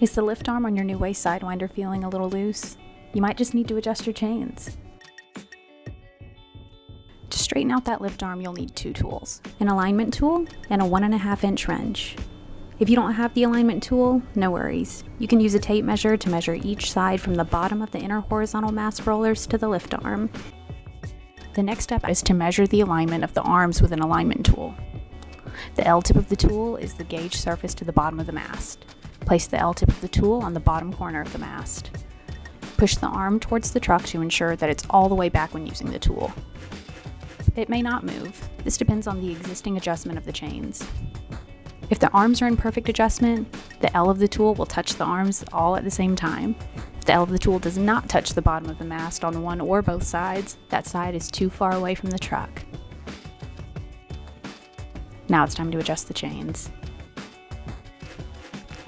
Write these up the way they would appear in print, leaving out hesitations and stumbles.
Is the lift arm on your new Way Sidewinder feeling a little loose? You might just need to adjust your chains. To straighten out that lift arm, you'll need two tools, an alignment tool and a 1.5 inch wrench. If you don't have the alignment tool, no worries. You can use a tape measure to measure each side from the bottom of the inner horizontal mast rollers to the lift arm. The next step is to measure the alignment of the arms with an alignment tool. The L tip of the tool is the gauge surface to the bottom of the mast. Place the L tip of the tool on the bottom corner of the mast. Push the arm towards the truck to ensure that it's all the way back when using the tool. It may not move. This depends on the existing adjustment of the chains. If the arms are in perfect adjustment, the L of the tool will touch the arms all at the same time. If the L of the tool does not touch the bottom of the mast on one or both sides, that side is too far away from the truck. Now it's time to adjust the chains.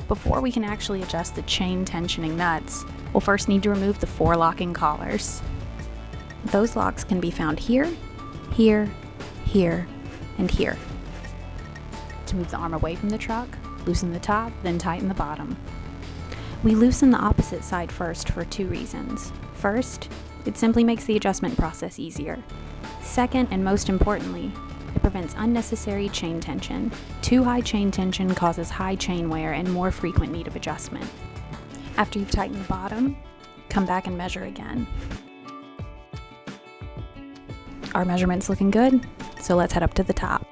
Before we can actually adjust the chain tensioning nuts, we'll first need to remove the 4 locking collars. Those locks can be found here, here, here, and here. To move the arm away from the truck, loosen the top, then tighten the bottom. We loosen the opposite side first for 2 reasons. First, it simply makes the adjustment process easier. Second, and most importantly, it prevents unnecessary chain tension. Too high chain tension causes high chain wear and more frequent need of adjustment. After you've tightened the bottom, come back and measure again. Our measurement's looking good, so let's head up to the top.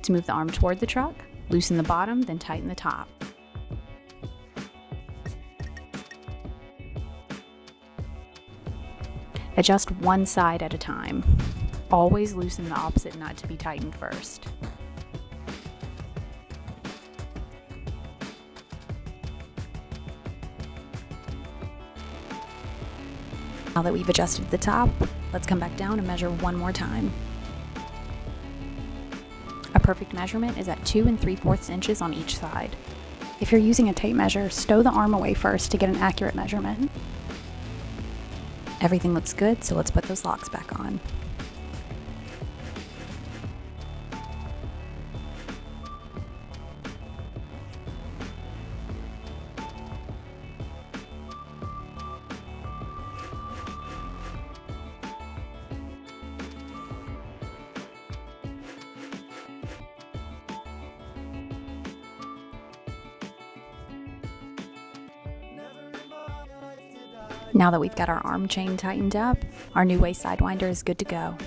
To move the arm toward the truck, loosen the bottom, then tighten the top. Adjust one side at a time. Always loosen the opposite nut to be tightened first. Now that we've adjusted the top, let's come back down and measure one more time. A perfect measurement is at 2 3/4 inches on each side. If you're using a tape measure, stow the arm away first to get an accurate measurement. Everything looks good, so let's put those locks back on. Now that we've got our arm chain tightened up, our new Way Sidewinder is good to go.